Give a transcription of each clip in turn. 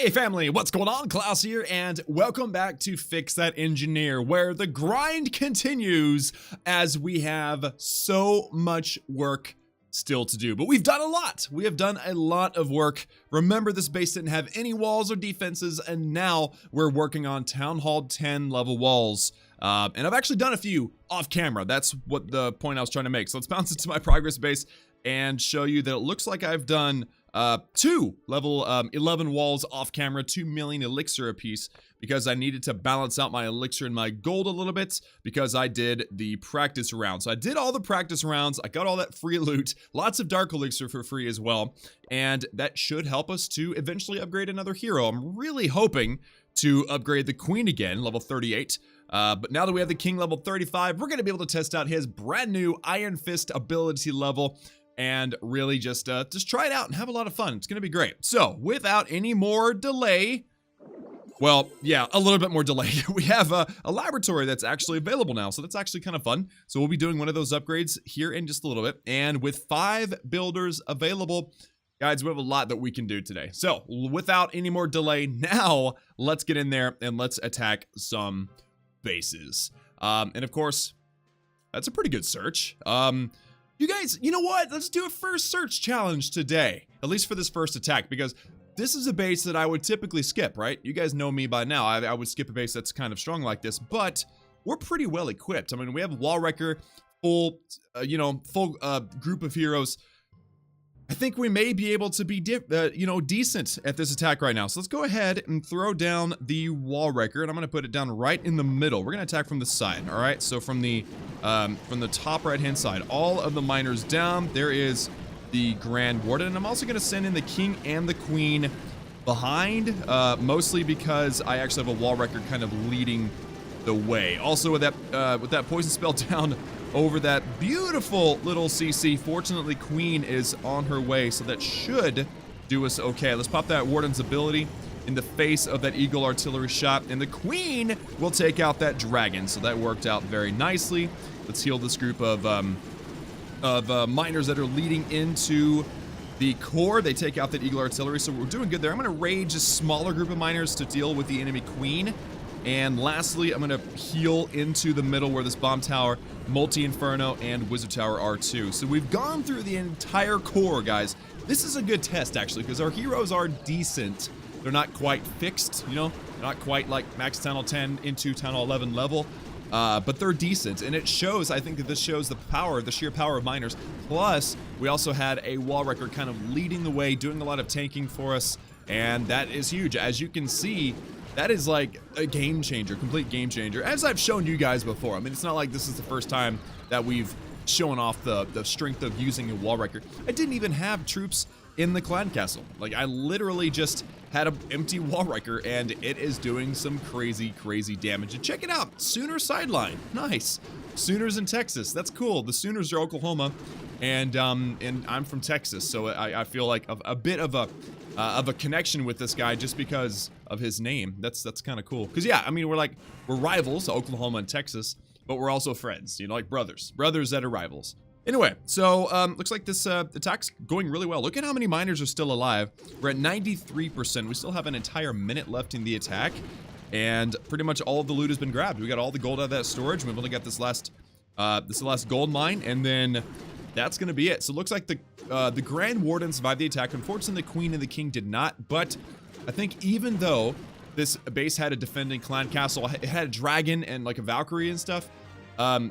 Hey family, what's going on? Klaus here, and welcome back to Fix That Engineer, where the grind continues as we have so much work still to do. But we've done a lot. We have done a lot of work. Remember, this base didn't have any walls or defenses, and now we're working on Town Hall 10 level walls. And I've actually done a few off camera. That's what the point I was trying to make. So let's bounce into my progress base and show you that it looks like I've done 2 level 11 walls off camera, 2 million elixir apiece, because I needed to balance out my elixir and my gold a little bit because I did the practice rounds. So I did all the practice rounds. I got all that free loot, lots of dark elixir for free as well, and that should help us to eventually upgrade another hero. I'm really hoping to upgrade the queen again, level 38. But now that we have the king level 35, we're going to be able to test out his brand new Iron Fist ability level and really just try it out and have a lot of fun. It's going to be great. So without any more delay, well, yeah, a little bit more delay. We have a laboratory that's actually available now. So that's actually kind of fun. So we'll be doing one of those upgrades here in just a little bit. And with 5 builders available, guys, we have a lot that we can do today. So without any more delay, now let's get in there and let's attack some bases. And of course, that's a pretty good search. You guys, you know what? Let's do a first search challenge today, at least for this first attack, because this is a base that I would typically skip, right? You guys know me by now. I would skip a base that's kind of strong like this, but we're pretty well equipped. I mean, we have Wall Wrecker, full group of heroes. I think we may be able to be, decent at this attack right now. So let's go ahead and throw down the Wall Wrecker, and I'm going to put it down right in the middle. We're going to attack from the side, all right? So from the top right-hand side, all of the miners down. There is the Grand Warden, and I'm also going to send in the King and the Queen behind, mostly because I actually have a Wall Wrecker kind of leading the way. Also, with that poison spell down over that beautiful little CC. Fortunately, Queen is on her way, so that should do us okay. Let's pop that Warden's ability in the face of that Eagle artillery shot, and the Queen will take out that dragon. So that worked out very nicely. Let's heal this group of miners that are leading into the core. They take out that Eagle artillery, so we're doing good there. I'm going to rage a smaller group of miners to deal with the enemy Queen. And lastly, I'm going to heal into the middle where this bomb tower, multi-inferno, and wizard tower are too. So we've gone through the entire core, guys. This is a good test, actually, because our heroes are decent. They're not quite fixed, you know? They're not quite like max Town Hall 10 into Town Hall 11 level. But they're decent, and it shows, I think that this shows the sheer power of miners. Plus, we also had a Wall Wrecker kind of leading the way, doing a lot of tanking for us, and that is huge. As you can see, that is like a game changer, complete game changer, as I've shown you guys before. I mean, it's not like this is the first time that we've shown off the strength of using a Wall Wrecker. I didn't even have troops in the clan castle. Like, I literally just had an empty Wall Wrecker, and it is doing some crazy, crazy damage. And check it out, Sooner sideline, nice. Sooners in Texas, that's cool. The Sooners are Oklahoma, and I'm from Texas, so I feel like a bit of a connection with this guy just because of his name. That's kind of cool. Because yeah, I mean, we're rivals, Oklahoma and Texas, but we're also friends, you know, like brothers that are rivals. Anyway, so looks like this attack's going really well. Look at how many miners are still alive. We're at 93%. We still have an entire minute left in the attack, and pretty much all of the loot has been grabbed. We got all the gold out of that storage. We've only got this last gold mine, and then that's gonna be it. So it looks like the Grand Warden survived the attack. Unfortunately, the Queen and the King did not, but I think even though this base had a defending clan castle, it had a dragon and like a Valkyrie and stuff,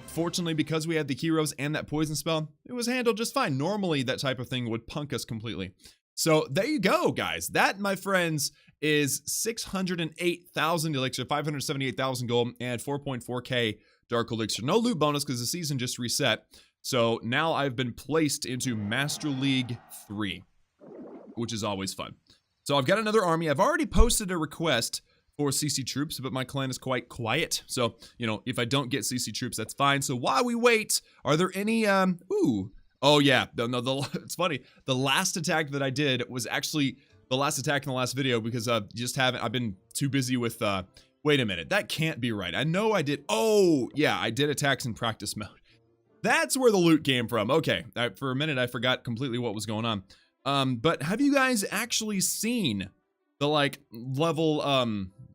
fortunately, because we had the heroes and that poison spell, it was handled just fine. Normally, that type of thing would punk us completely. So there you go, guys. That, my friends, is 608,000 elixir, 578,000 gold, and 4.4k dark elixir. No loot bonus because the season just reset. So now I've been placed into Master League 3, which is always fun. So I've got another army. I've already posted a request for CC troops, but my clan is quite quiet. So, you know, if I don't get CC troops, that's fine. So while we wait, are there any, oh yeah, no, it's funny. The last attack that I did was actually the last attack in the last video because I've been too busy with, wait a minute, that can't be right. I know I did, oh yeah, I did attacks in practice mode. That's where the loot came from. Okay, for a minute I forgot completely what was going on. But have you guys actually seen like level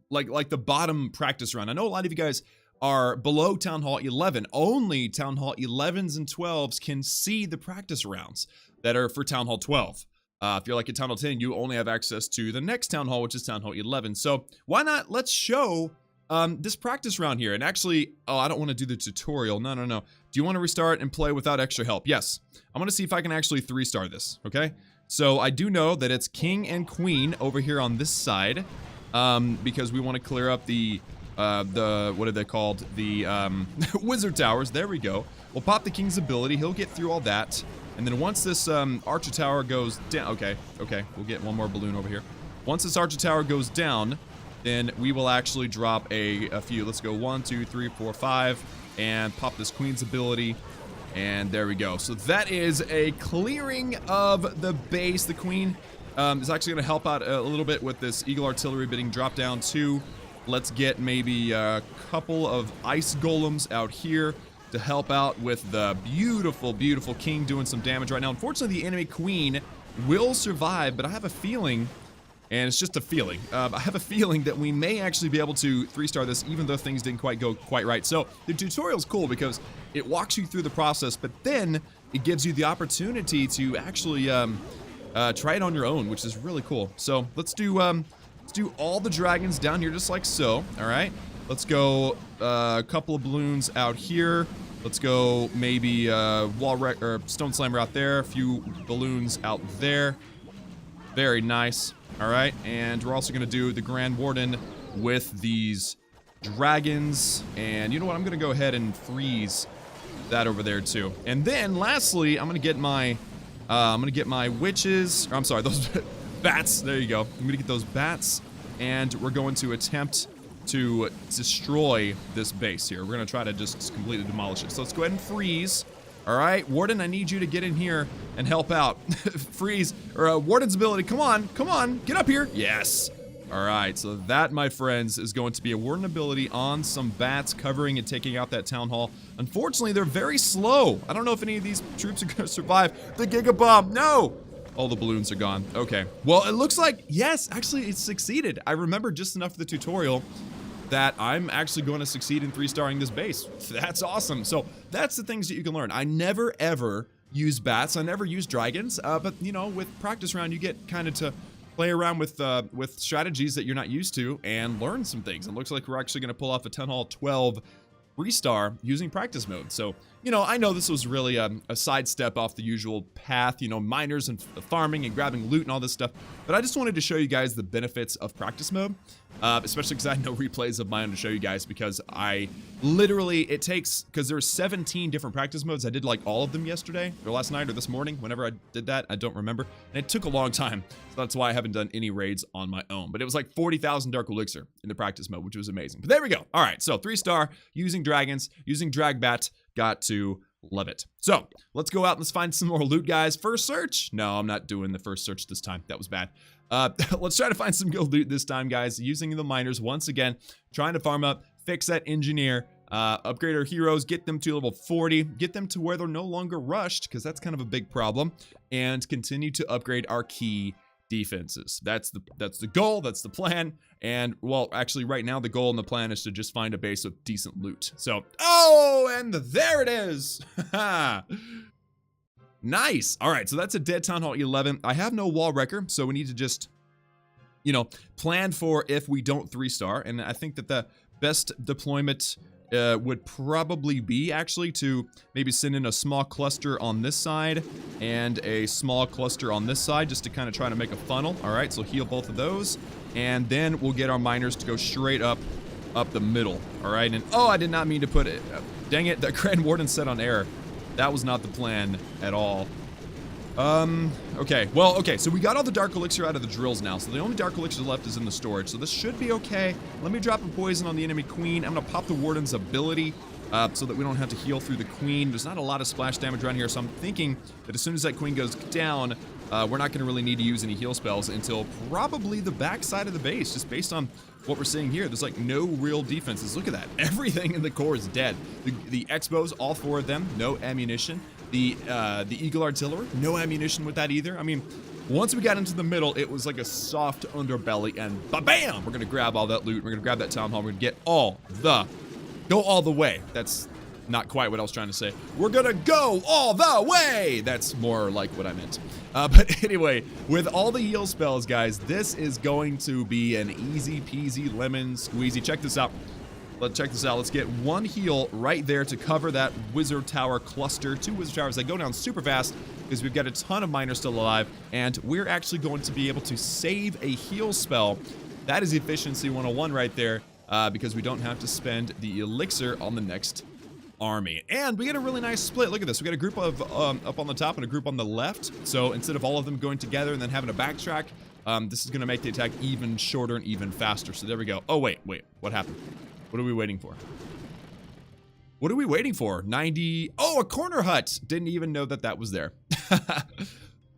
like the bottom practice run. I know a lot of you guys are below Town Hall 11. Only Town Hall 11s and 12s can see the practice rounds that are for Town Hall 12. If you're like at Town Hall 10, you only have access to the next Town Hall, which is Town Hall 11. So why not, let's show this practice round here. And actually, oh, I don't want to do the tutorial. No. Do you want to restart and play without extra help? Yes. I'm going to see if I can actually 3-star this, okay? So I do know that it's King and Queen over here on this side, because we want to clear up the what are they called? The wizard towers. There we go. We'll pop the King's ability. He'll get through all that. And then once this Archer Tower goes down, okay, we'll get one more balloon over here. Once this Archer Tower goes down, then we will actually drop a few. Let's go 1, 2, 3, 4, 5, and pop this Queen's ability. And there we go. So that is a clearing of the base. The Queen is actually going to help out a little bit with this Eagle Artillery being dropped down too. Let's get maybe a couple of ice golems out here to help out with the beautiful, beautiful King doing some damage right now. Unfortunately, the enemy Queen will survive, but I have a feeling, and it's just a feeling, I have a feeling that we may actually be able to 3-star this even though things didn't quite go quite right. So the tutorial's cool because it walks you through the process, but then it gives you the opportunity to actually try it on your own, which is really cool. So let's do all the dragons down here just like so. All right, let's go a couple of balloons out here. Let's go maybe or stone slammer out there, a few balloons out there. Very nice. All right, and we're also gonna do the Grand Warden with these dragons, and you know what, I'm gonna go ahead and freeze that over there too. And then lastly, I'm gonna get my witches, or I'm sorry, those bats. There you go. I'm gonna get those bats, and we're going to attempt to destroy this base here. We're gonna try to just completely demolish it. So let's go ahead and freeze. All right, Warden, I need you to get in here and help out. Freeze, or Warden's ability. Come on, get up here. Yes. All right, so that, my friends, is going to be a Warden ability on some bats covering and taking out that Town Hall. Unfortunately, they're very slow. I don't know if any of these troops are gonna survive. The Giga Bomb, no! All the balloons are gone. Okay, well, it looks like, yes, actually, it succeeded. I remember just enough of the tutorial that I'm actually going to succeed in 3-starring this base. That's awesome. So that's the things that you can learn. I never ever use bats. I never use dragons. But you know, with practice round, you get kind of to play around with strategies that you're not used to and learn some things. It looks like we're actually going to pull off a Town Hall 12 3-star using practice mode. So, you know, I know this was really a sidestep off the usual path, you know, miners and farming and grabbing loot and all this stuff. But I just wanted to show you guys the benefits of practice mode, especially because I had no replays of my own to show you guys, because I literally, it takes, because there's 17 different practice modes. I did like all of them yesterday or last night or this morning, whenever I did that. I don't remember. And it took a long time. So that's why I haven't done any raids on my own. But it was like 40,000 Dark Elixir in the practice mode, which was amazing. But there we go. All right, so 3-star using dragons, using Dragbat. Got to love it. So let's go out and let's find some more loot, guys. First search. No, I'm not doing the first search this time. That was bad. Let's try to find some good loot this time, guys, using the miners once again, trying to farm up, fix that engineer, upgrade our heroes, get them to level 40, get them to where they're no longer rushed, because that's kind of a big problem, and continue to upgrade our key defenses. That's the goal, that's the plan. And well, actually right now the goal and the plan is to just find a base with decent loot. So, oh, and there it is. Nice. All right, so that's a dead Town Hall 11. I have no wall wrecker, so we need to just, you know, plan for if we don't 3-star. And I think that the best deployment would probably be actually to maybe send in a small cluster on this side and a small cluster on this side, just to kind of try to make a funnel. All right, so heal both of those, and then we'll get our miners to go straight up the middle. All right, and oh, I did not mean to put it, dang it, the Grand Warden set on air. That was not the plan at all. Okay, well, okay, so we got all the Dark Elixir out of the drills now, so the only Dark Elixir left is in the storage, so this should be okay. Let me drop a poison on the enemy Queen. I'm gonna pop the Warden's ability, so that we don't have to heal through the Queen. There's not a lot of splash damage around here, so I'm thinking that as soon as that Queen goes down, we're not gonna really need to use any heal spells until probably the back side of the base, just based on what we're seeing here. There's like no real defenses. Look at that. Everything in the core is dead. The Expos, all 4 of them, no ammunition. The Eagle Artillery, no ammunition with that either. I mean, Once we got into the middle, it was like a soft underbelly, and ba-bam! We're gonna grab all that loot. We're gonna grab that town hall. We're gonna get go all the way. That's not quite what I was trying to say. We're gonna go all the way! That's more like what I meant. But anyway, with all the heal spells, guys, this is going to be an easy peasy lemon squeezy. Check this out. Let's check this out. Let's get one heal right there to cover that wizard tower cluster. 2 wizard towers that go down super fast because we've got a ton of miners still alive, and we're actually going to be able to save a heal spell. That is efficiency 101 right there, because we don't have to spend the elixir on the next army. And we get a really nice split. Look at this. We got a group of up on the top and a group on the left. So instead of all of them going together and then having to backtrack, this is going to make the attack even shorter and even faster. So there we go. Oh, wait. What happened? What are we waiting for? What are we waiting for? 90. Oh, a corner hut. Didn't even know that that was there.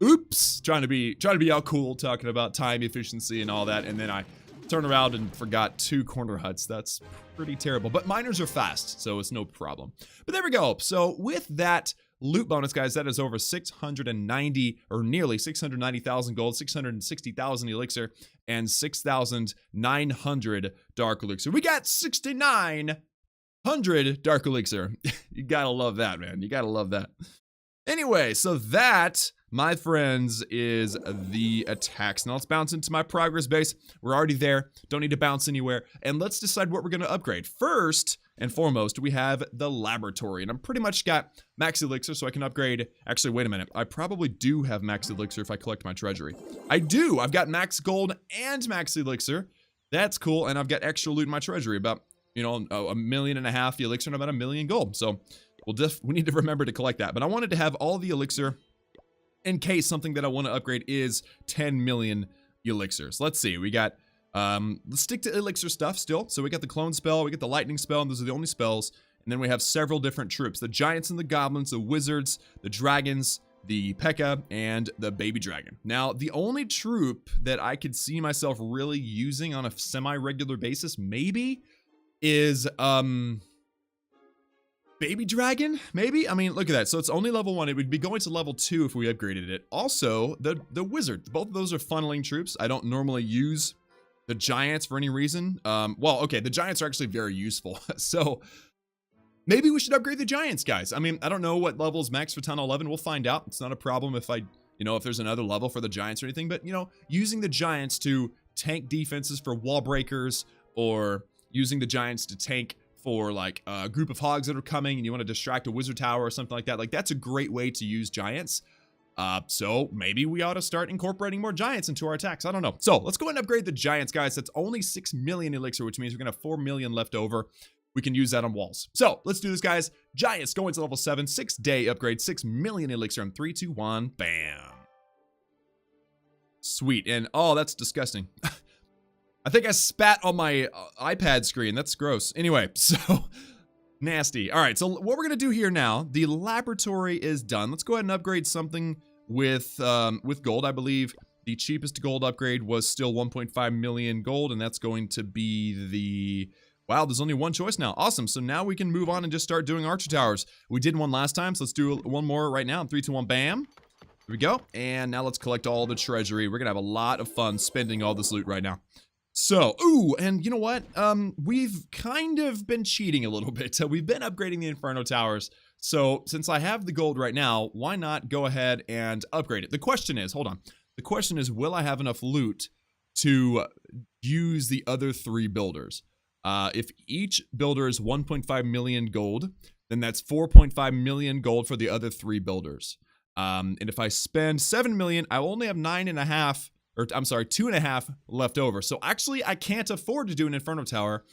Oops. Trying to be all cool, talking about time efficiency and all that. And then I turned around and forgot 2 corner huts. That's pretty terrible. But miners are fast, so it's no problem. But there we go. So with that loot bonus, guys, that is over 690 or nearly 690,000 gold, 660,000 elixir, and 6,900 dark elixir. We got 6,900 dark elixir. You gotta love that, man. You gotta love that. Anyway, so that, my friends, is the attacks. Now let's bounce into my progress base. We're already there. Don't need to bounce anywhere. And let's decide what we're going to upgrade. First and foremost, we have the laboratory. And I'm pretty much got max elixir, so I can upgrade. Actually, wait a minute. I probably do have max elixir if I collect my treasury. I do. I've got max gold and max elixir. That's cool. And I've got extra loot in my treasury. About, you know, 1.5 million elixir and about 1 million gold. So we need to remember to collect that. But I wanted to have all the elixir in case something that I want to upgrade is 10 million elixirs. Let's see. We got, let's stick to elixir stuff still. So we got the clone spell, we get the lightning spell, and those are the only spells. And then we have several different troops. The giants and the goblins, the wizards, the dragons, the P.E.K.K.A., and the baby dragon. Now, the only troop that I could see myself really using on a semi-regular basis, maybe, is, baby dragon, maybe? I mean, look at that. So it's only level 1. It would be going to level 2 if we upgraded it. Also, the wizard. Both of those are funneling troops. I don't normally use the giants for any reason. Well, okay, the giants are actually very useful. So maybe we should upgrade the giants, guys. I mean, I don't know what level is max for Town 11. We'll find out. It's not a problem if if there's another level for the giants or anything. But, using the giants to tank defenses for wall breakers, or using the giants to tank for like a group of hogs that are coming and you want to distract a wizard tower or something like that. Like, that's a great way to use giants. So maybe we ought to start incorporating more giants into our attacks. I don't know. So let's go ahead and upgrade the giants, guys. That's only 6 million elixir, which means we're going to have 4 million left over. We can use that on walls. So let's do this, guys. Giants going to level 7, 6-day upgrade, 6 million elixir in 3, 2, 1, bam. Sweet. And oh, that's disgusting. I think I spat on my iPad screen. That's gross. Anyway, so nasty. All right, so what we're gonna do here now, the laboratory is done. Let's go ahead and upgrade something with gold. I believe the cheapest gold upgrade was still 1.5 million gold, and that's going to be the... Wow, there's only one choice now. Awesome. So now we can move on and just start doing archer towers. We did one last time, so let's do one more right now. 3, 2, 1, bam. Here we go. And now let's collect all the treasury. We're gonna have a lot of fun spending all this loot right now. So, ooh, and you know what? We've kind of been cheating a little bit. We've been upgrading the Inferno Towers. So, since I have the gold right now, why not go ahead and upgrade it? The question is, hold on. The question is, will I have enough loot to use the other 3 builders? If each builder is 1.5 million gold, then that's 4.5 million gold for the other 3 builders. And if I spend 7 million, I will only have 9.5, or I'm sorry, 2.5 left over. So actually, I can't afford to do an Inferno Tower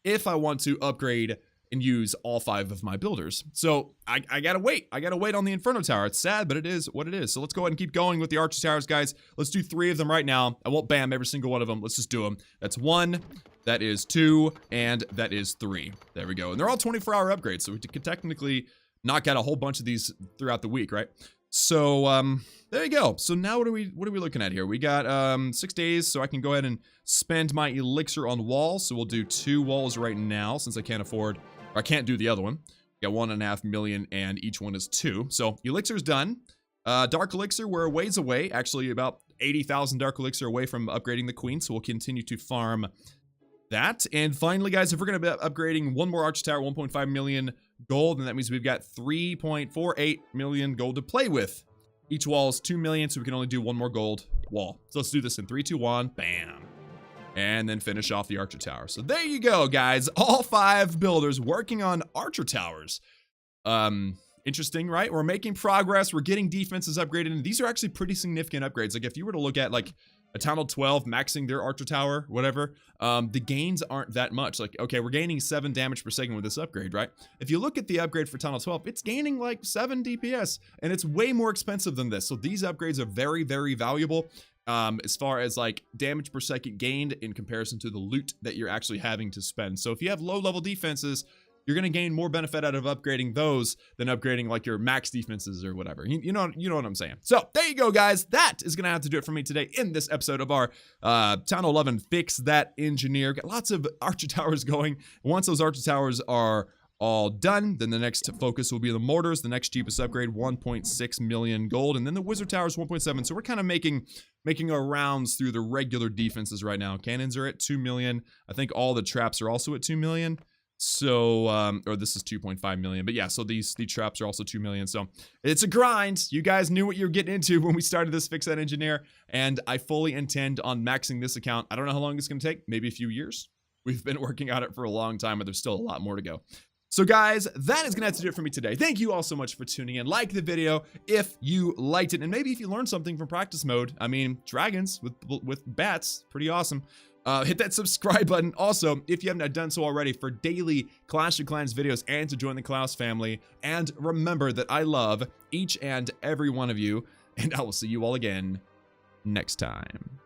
if I want to upgrade and use all 5 of my builders. So I gotta wait. I gotta wait on the Inferno Tower. It's sad, but it is what it is. So let's go ahead and keep going with the Archer Towers, guys. Let's do 3 of them right now. I won't bam every single one of them. Let's just do them. That's 1, that is 2, and that is 3. There we go. And they're all 24-hour upgrades, so we could technically knock out a whole bunch of these throughout the week, right? So, there you go. So now what are we looking at here? We got, 6 days, so I can go ahead and spend my elixir on walls. So we'll do 2 walls right now, since I can't afford, or I can't do the other one. Got 1.5 million, and each one is 2. So elixir's done. Dark Elixir, we're a ways away, actually about 80,000 Dark Elixir away from upgrading the Queen, so we'll continue to farm that. And finally, guys, if we're going to be upgrading one more Archer Tower, 1.5 million gold, then that means we've got 3.48 million gold to play with. Each wall is 2 million, so we can only do one more gold wall. So let's do this in 3, 2, 1, bam. And then finish off the Archer Tower. So there you go, guys. All 5 builders working on Archer Towers. Interesting, right? We're making progress. We're getting defenses upgraded. And these are actually pretty significant upgrades. Like if you were to look at like a Town Hall 12 maxing their Archer Tower, whatever, the gains aren't that much. Like, okay, we're gaining 7 damage per second with this upgrade, right? If you look at the upgrade for Town Hall 12, it's gaining like 7 DPS, and it's way more expensive than this. So these upgrades are very, very valuable as far as like damage per second gained in comparison to the loot that you're actually having to spend. So if you have low level defenses, you're going to gain more benefit out of upgrading those than upgrading like your max defenses or whatever. You know what I'm saying. So there you go, guys. That is going to have to do it for me today in this episode of our Town Hall 11 Fix That Engineer. Got lots of Archer Towers going. Once those Archer Towers are all done, then the next focus will be the mortars. The next cheapest upgrade, 1.6 million gold. And then the Wizard Towers, 1.7. So we're kind of making our rounds through the regular defenses right now. Cannons are at 2 million. I think all the traps are also at 2 million. So, or this is 2.5 million, but yeah, so these traps are also 2 million. So it's a grind. You guys knew what you were getting into when we started this Fix That Engineer, and I fully intend on maxing this account. I don't know how long it's going to take, maybe a few years. We've been working on it for a long time, but there's still a lot more to go. So guys, that is going to have to do it for me today. Thank you all so much for tuning in. Like the video if you liked it, and maybe if you learned something from practice mode. I mean, dragons with bats, pretty awesome. Hit that subscribe button. Also, if you haven't done so already, for daily Clash of Clans videos and to join the Klaus family. And remember that I love each and every one of you, and I will see you all again next time.